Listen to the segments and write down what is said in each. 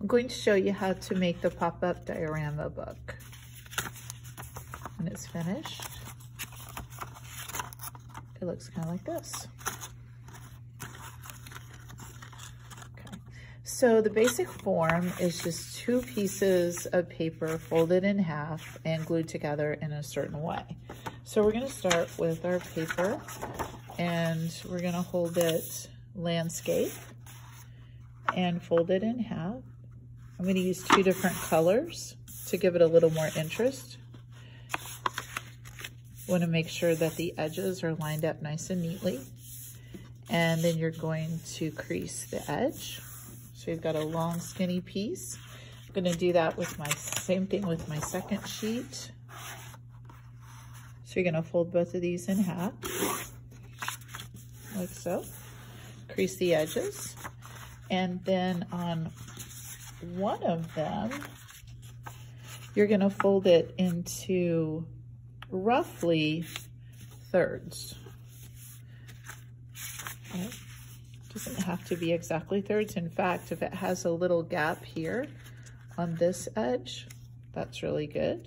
I'm going to show you how to make the pop-up diorama book. When it's finished, it looks kind of like this. Okay, so the basic form is just 2 pieces of paper folded in half and glued together in a certain way. So we're going to start with our paper, and we're going to hold it landscape and fold it in half. I'm going to use 2 different colors to give it a little more interest. Want to make sure that the edges are lined up nice and neatly. And then you're going to crease the edge. So you've got a long skinny piece. I'm going to do that with my same thing with my second sheet. So you're going to fold both of these in half, like so. Crease the edges. And then on one of them, you're going to fold it into roughly thirds. Okay. Doesn't have to be exactly thirds. In fact, if it has a little gap here on this edge, that's really good.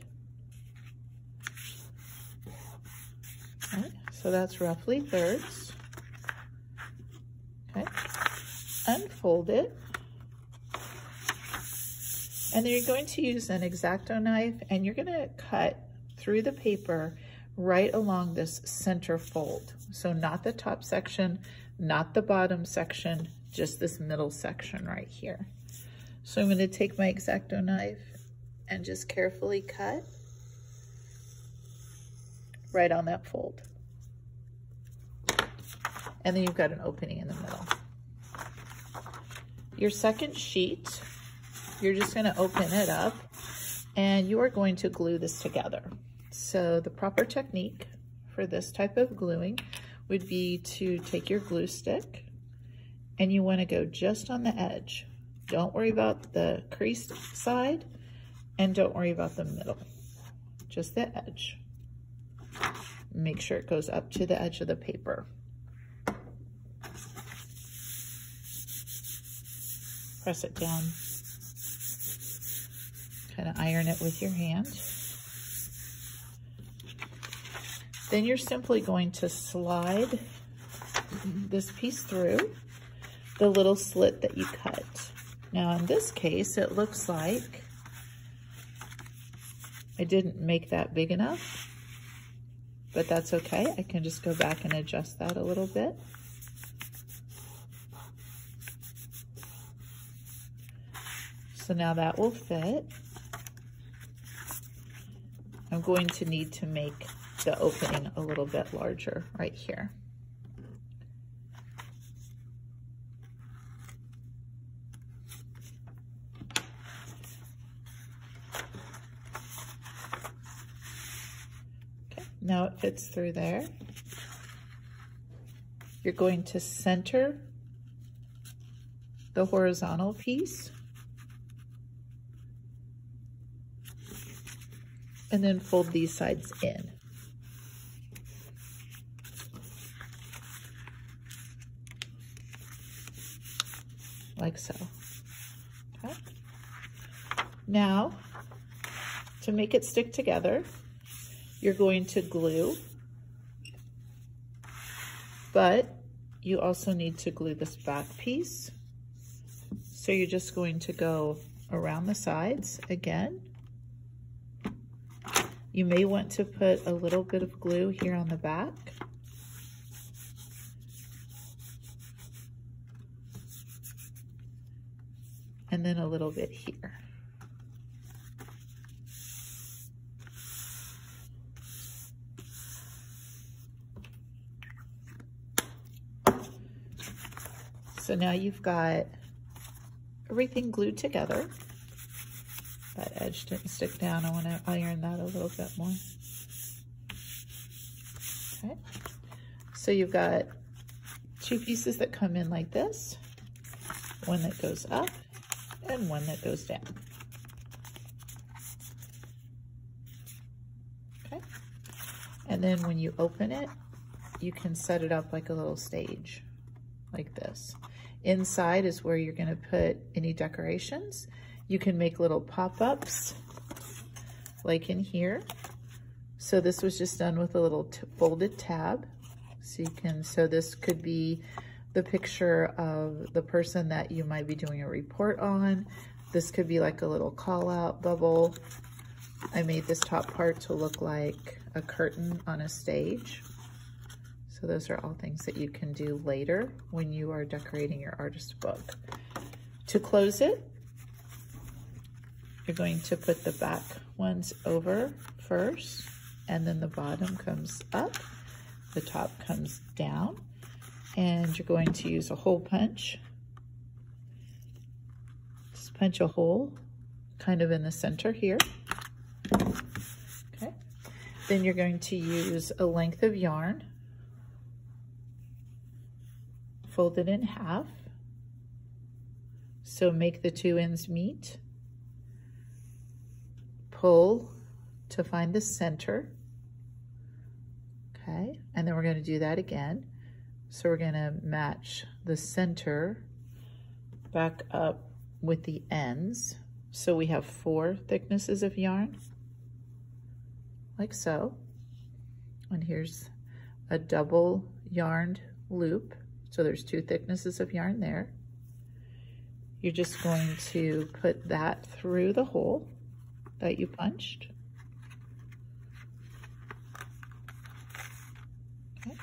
Okay. So that's roughly thirds. Okay. Unfold it. And then you're going to use an X-Acto knife, and you're going to cut through the paper right along this center fold. So not the top section, not the bottom section, just this middle section right here. So I'm going to take my X-Acto knife and just carefully cut right on that fold. And then you've got an opening in the middle. Your second sheet, you're just going to open it up, and you are going to glue this together. So the proper technique for this type of gluing would be to take your glue stick, and you want to go just on the edge. Don't worry about the creased side, and don't worry about the middle. Just the edge. Make sure it goes up to the edge of the paper. Press it down. Kind of iron it with your hand. Then you're simply going to slide this piece through the little slit that you cut. Now in this case, it looks like I didn't make that big enough, but that's okay. I can just go back and adjust that a little bit. So now that will fit. I'm going to need to make the opening a little bit larger right here. Okay, now it fits through there. You're going to center the horizontal piece, and then fold these sides in. Like so. Okay. Now, to make it stick together, you're going to glue, but you also need to glue this back piece. So you're just going to go around the sides again. You may want to put a little bit of glue here on the back. And then a little bit here. So now you've got everything glued together. That edge didn't stick down. I want to iron that a little bit more. Okay. So you've got 2 pieces that come in like this, one that goes up and one that goes down. Okay. And then when you open it, you can set it up like a little stage, like this. Inside is where you're gonna put any decorations. You can make little pop-ups like in here. So this was just done with a little folded tab. So this could be the picture of the person that you might be doing a report on. This could be like a little call out bubble. I made this top part to look like a curtain on a stage. So those are all things that you can do later when you are decorating your artist book. To close it, you're going to put the back ones over first, and then the bottom comes up, the top comes down, and you're going to use a hole punch. Just punch a hole kind of in the center here. Okay. Then you're going to use a length of yarn, fold it in half. So make the two ends meet. Pull to find the center. Okay, and then we're going to do that again. So we're going to match the center back up with the ends. So we have 4 thicknesses of yarn, like so. And here's a double yarned loop. So there's 2 thicknesses of yarn there. You're just going to put that through the hole that you punched. Okay.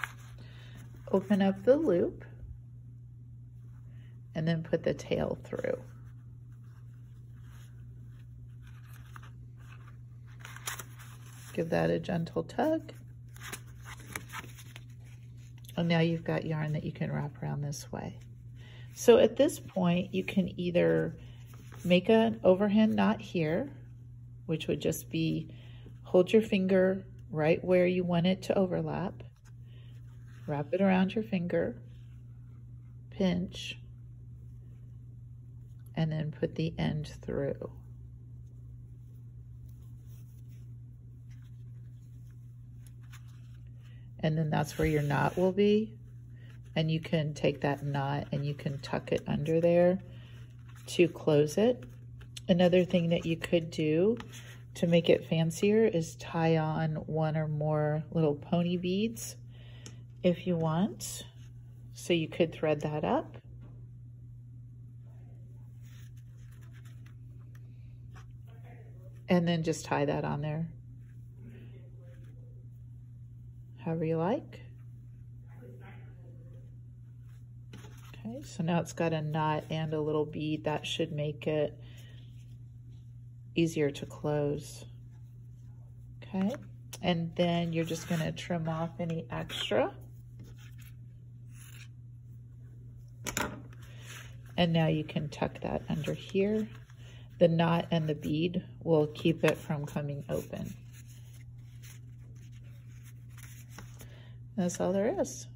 Open up the loop and then put the tail through. Give that a gentle tug. And now you've got yarn that you can wrap around this way. So at this point, you can either make an overhand knot here, which would just be hold your finger right where you want it to overlap, wrap it around your finger, pinch, and then put the end through. And then that's where your knot will be. And you can take that knot and you can tuck it under there to close it. Another thing that you could do to make it fancier is tie on 1 or more little pony beads if you want. So you could thread that up. And then just tie that on there, however you like. Okay, so now it's got a knot and a little bead. That should make it easier to close. Okay, and then you're just going to trim off any extra. And now you can tuck that under here. The knot and the bead will keep it from coming open. That's all there is.